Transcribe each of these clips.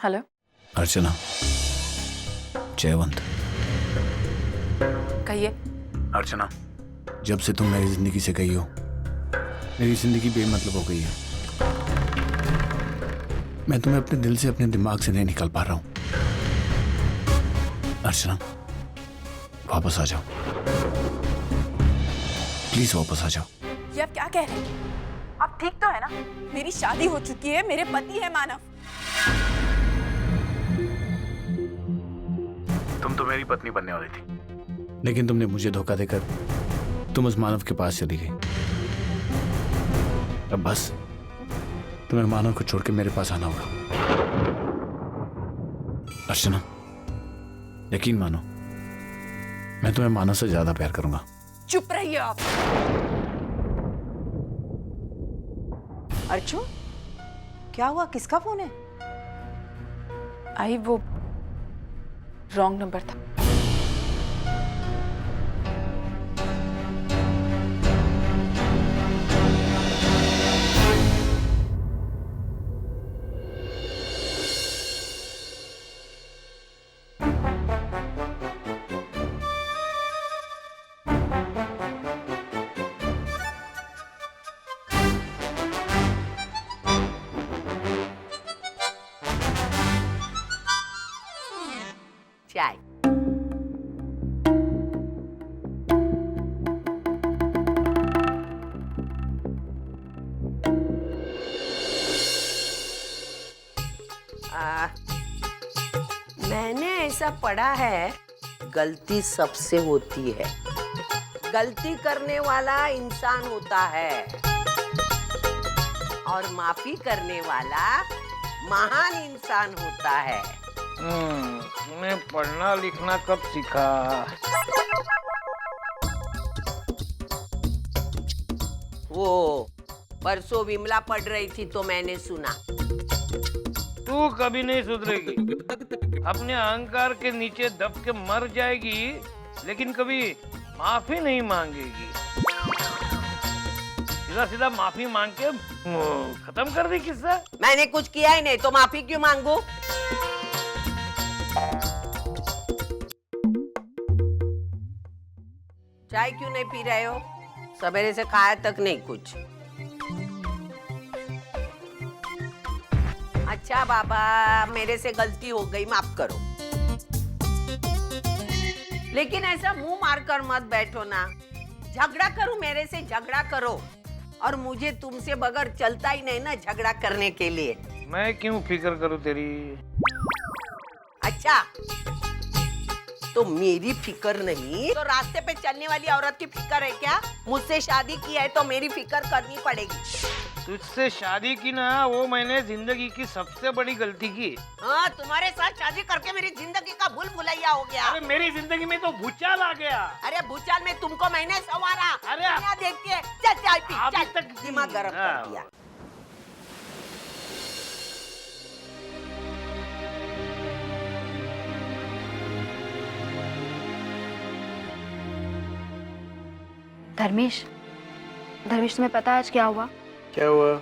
Hello. अर्चना, जयवंत। कहिए। अर्चना, जब से तुम मेरी जिंदगी से गई हो, मेरी जिंदगी बेमतलब हो गई है। मैं तुम्हें अपने दिल से, अपने दिमाग से नहीं निकाल पा रहा हूं। अर्चना, वापस आ जाओ, प्लीज वापस आ जाओ। ये आप क्या कह रहे हैं? आप ठीक तो है ना? मेरी शादी हो चुकी है, मेरे पति है मानव। तुम तो मेरी पत्नी बनने वाली थी, लेकिन तुमने मुझे धोखा देकर तुम उस मानव के पास चली गई। अब बस तुम्हें मानव को छोड़ के मेरे पास आना होगा। अर्चना, यकीन मानो, मैं तुम्हें मानव से ज्यादा प्यार करूंगा। चुप रहिए आप। अर्चू, क्या हुआ? किसका फोन है? आई वो रॉन्ग नंबर था। चाय। मैंने ऐसा पढ़ा है, गलती सबसे होती है, गलती करने वाला इंसान होता है और माफी करने वाला महान इंसान होता है। तूने पढ़ना लिखना कब सीखा? वो परसों विमला पढ़ रही थी तो मैंने सुना। तू कभी नहीं सुधरेगी, अपने अहंकार के नीचे दब के मर जाएगी, लेकिन कभी माफी नहीं मांगेगी। सीधा सीधा माफी मांग के खत्म कर दी किस्सा। मैंने कुछ किया ही नहीं तो माफी क्यों मांगू? चाय क्यों नहीं पी रहे हो? सवेरे से खाया तक नहीं कुछ। अच्छा बाबा, मेरे से गलती हो गई, माफ करो। लेकिन ऐसा मुंह मारकर मत बैठो ना। झगड़ा करो, मेरे से झगड़ा करो, और मुझे तुमसे बगैर चलता ही नहीं ना झगड़ा करने के लिए। मैं क्यों फिक्र करूं तेरी? अच्छा, तो मेरी फिक्र नहीं तो रास्ते पे चलने वाली औरत की फिक्र है क्या? मुझसे शादी की है तो मेरी फिक्र करनी पड़ेगी। तुझसे शादी की ना, वो मैंने जिंदगी की सबसे बड़ी गलती की। हाँ, तुम्हारे साथ शादी करके मेरी जिंदगी का भूल भुलैया हो गया। अरे मेरी जिंदगी में तो भूचाल आ गया। अरे भूचाल में तुमको मैंने संवारा। अरे दुनिया देखती है। चल चाय पी, अभी चल। तक दिमाग गर्म कर दिया। धर्मेश, तुम्हें पता है आज क्या हुआ? क्या हुआ?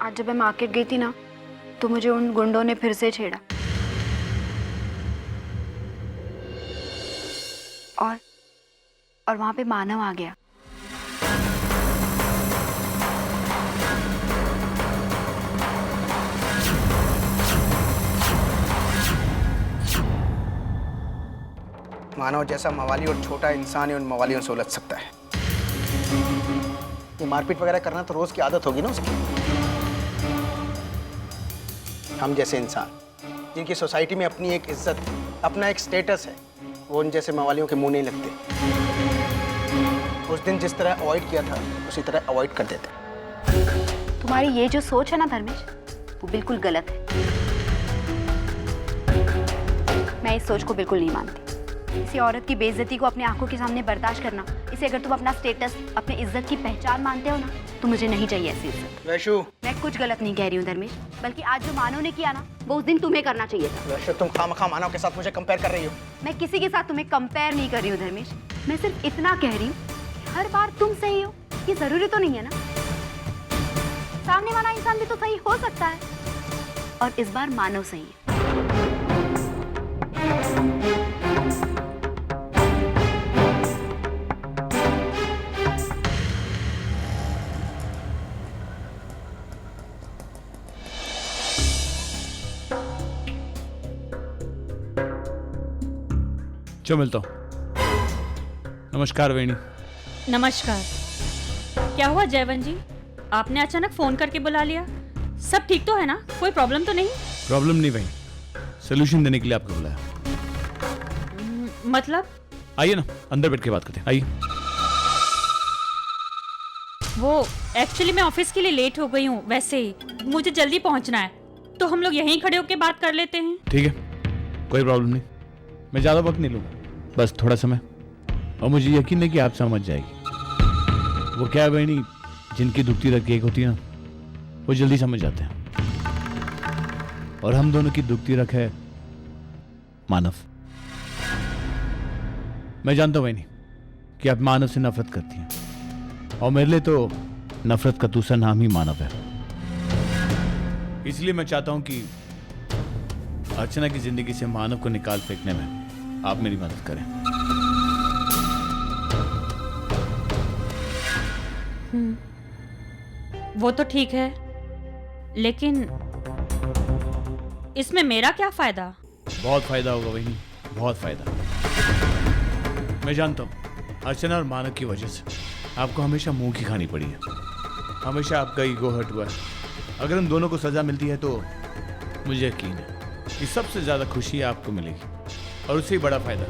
आज जब मैं मार्केट गई थी ना, तो मुझे उन गुंडों ने फिर से छेड़ा। और वहां पे मानव आ गया। मानव जैसा मवाली और छोटा इंसान ही उन मवालियों से उलझ सकता है। ये मारपीट वगैरह करना तो रोज की आदत होगी ना उसकी। हम जैसे इंसान जिनकी सोसाइटी में अपनी एक इज्जत, अपना एक स्टेटस है, वो उन जैसे मवालियों के मुंह नहीं लगते। उस दिन जिस तरह अवॉइड किया था उसी तरह अवॉइड कर देते। तुम्हारी ये जो सोच है ना धर्मेश, वो बिल्कुल गलत है। मैं इस सोच को बिल्कुल नहीं मानती। किसी औरत की बेइज्जती को अपने आंखों के सामने बर्दाश्त करना, इसे अगर तुम अपना स्टेटस, अपनी इज्जत की पहचान मानते हो ना, तो मुझे नहीं चाहिए ऐसी इज्जत। वैशु, मैं कुछ गलत नहीं कह रही हूँ धर्मेश, बल्कि आज जो मानव ने किया ना, वो उस दिन तुम्हें करना चाहिए था। वैशु, तुम खामखा मानव के साथ मुझे कंपेयर कर रही हो। मैं किसी के साथ तुम्हें कंपेयर नहीं कर रही हूँ धर्मेश, मैं सिर्फ इतना कह रही हूँ, हर बार तुम सही हो ये जरूरी तो नहीं है ना। सामने वाला इंसान भी तो सही हो सकता है, और इस बार मानव सही है। चलो मिलता हूँ। नमस्कार वेणी। नमस्कार। क्या हुआ जयवंत जी, आपने अचानक फोन करके बुला लिया? सब ठीक तो है ना? कोई प्रॉब्लम तो नहीं? प्रॉब्लम नहीं वेणी, सोल्यूशन देने के लिए आपको बुलाया। मतलब? आइए ना, अंदर बैठ के बात करते हैं, आइए। वो एक्चुअली मैं ऑफिस के लिए लेट हो गई हूँ, वैसे ही मुझे जल्दी पहुँचना है, तो हम लोग यहीं खड़े होकर बात कर लेते हैं। ठीक है, कोई प्रॉब्लम नहीं, मैं ज़्यादा वक्त नहीं लूँगा, बस थोड़ा समय, और मुझे यकीन है कि आप समझ जाएगी। वो क्या है वेणी, जिनकी दुखती रग एक होती है ना, वो जल्दी समझ जाते हैं। और हम दोनों की दुखती रग है मानव। मैं जानता हूं वेणी कि आप मानव से नफरत करती हैं, और मेरे लिए तो नफरत का दूसरा नाम ही मानव है। इसलिए मैं चाहता हूं कि अर्चना की जिंदगी से मानव को निकाल फेंकने में आप मेरी मदद करें। वो तो ठीक है, लेकिन इसमें मेरा क्या फायदा? बहुत फायदा होगा वही, बहुत फायदा। मैं जानता हूँ अर्चना और मानव की वजह से आपको हमेशा मुंह की खानी पड़ी है, हमेशा आपका ईगो हर्ट हुआ है। अगर उन दोनों को सजा मिलती है तो मुझे यकीन है कि सबसे ज्यादा खुशी आपको मिलेगी, और उससे ही बड़ा फायदा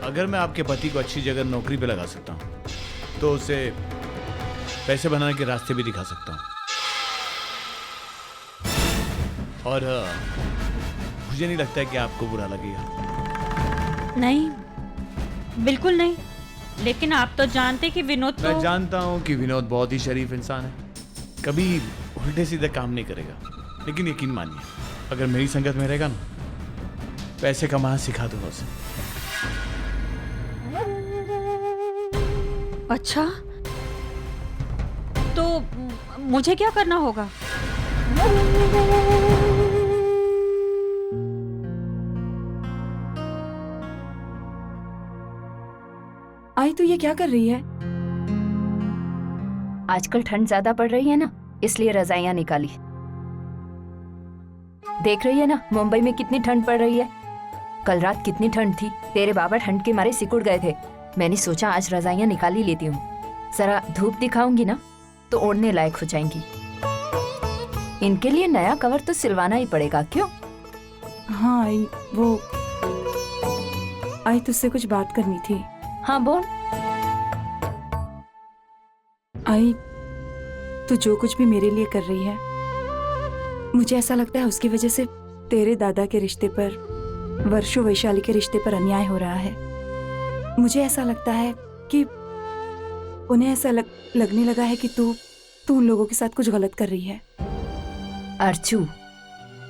अगर मैं आपके पति को अच्छी जगह नौकरी पे लगा सकता हूँ तो उसे पैसे बनाने के रास्ते भी दिखा सकता हूँ। और मुझे नहीं लगता है कि आपको बुरा लगेगा। नहीं, बिल्कुल नहीं, लेकिन आप तो जानते कि विनोद तो... मैं जानता हूँ कि विनोद बहुत ही शरीफ इंसान है, कभी उल्टे सीधे काम नहीं करेगा, लेकिन यकीन मानिए अगर मेरी संगत में रहेगा ना, पैसे कमाना सिखा दूंगा उसे। अच्छा, तो मुझे क्या करना होगा? आई तो ये क्या कर रही है? आजकल ठंड ज्यादा पड़ रही है ना, इसलिए रजाइयां निकाली। देख रही है ना मुंबई में कितनी ठंड पड़ रही है। कल रात कितनी ठंड थी, तेरे बाबा ठंड के मारे सिकुड़ गए थे। मैंने सोचा आज रजाइयां निकाल ही लेती हूँ, जरा धूप दिखाऊंगी ना तो ओढ़ने लायक हो जाएंगी। इनके लिए नया कवर तो सिलवाना ही पड़ेगा। क्यों? हाँ आई, वो आई तुझसे कुछ बात करनी थी। हाँ बोल। आई, तू जो कुछ भी मेरे लिए कर रही है, मुझे ऐसा लगता है उसकी वजह से तेरे दादा के रिश्ते पर, वर्षों वैशाली के रिश्ते पर अन्याय हो रहा है। मुझे ऐसा लगता है कि उन्हें ऐसा लगने लगा है कि तू उन लोगों के साथ कुछ गलत कर रही है। अर्चू,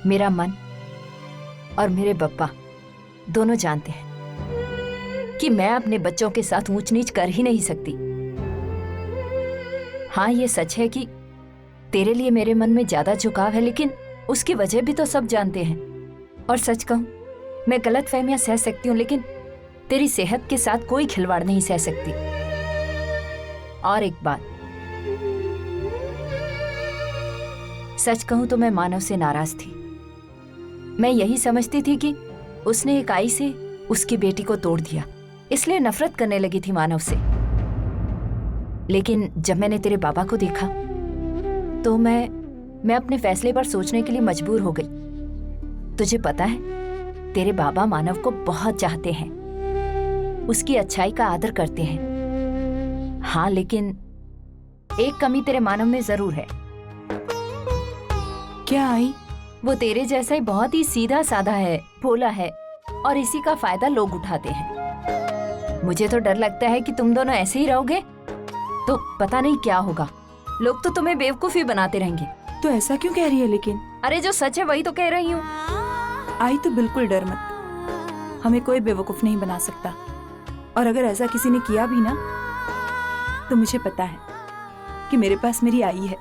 मेरा मन और मेरे पप्पा दोनों जानते हैं कि मैं अपने बच्चों के साथ ऊंच नीच कर ही नहीं सकती। हाँ, ये सच है कि तेरे लिए मेरे मन में ज्यादा झुकाव है, लेकिन उसकी वजह भी तो सब जानते हैं। और सच कहूं, मैं गलतफहमियां सह सकती हूँ, लेकिन तेरी सेहत के साथ कोई खिलवाड़ नहीं सह सकती। और एक बात, सच कहूं तो मैं मानव से नाराज थी। मैं यही समझती थी कि उसने एक आई से उसकी बेटी को तोड़ दिया, इसलिए नफरत करने लगी थी मानव से। लेकिन जब मैंने तेरे बाबा को देखा तो मैं अपने फैसले पर सोचने के लिए मजबूर हो गई। तुझे पता है, तेरे बाबा मानव को बहुत चाहते हैं, उसकी अच्छाई का आदर करते हैं। हाँ, लेकिन एक कमी तेरे मानव में जरूर है। क्या आई? वो तेरे जैसा ही बहुत ही सीधा साधा है, भोला है, और इसी का फायदा लोग उठाते हैं। मुझे तो डर लगता है कि तुम दोनों ऐसे ही रहोगे तो पता नहीं क्या होगा। लोग तो तुम्हें बेवकूफी बनाते रहेंगे। तो ऐसा क्यों कह रही है? लेकिन अरे जो सच है वही तो कह रही हूँ। आई तो बिल्कुल डर मत, हमें कोई बेवकूफ नहीं बना सकता। और अगर ऐसा किसी ने किया भी ना, तो मुझे पता है कि मेरे पास मेरी आई है।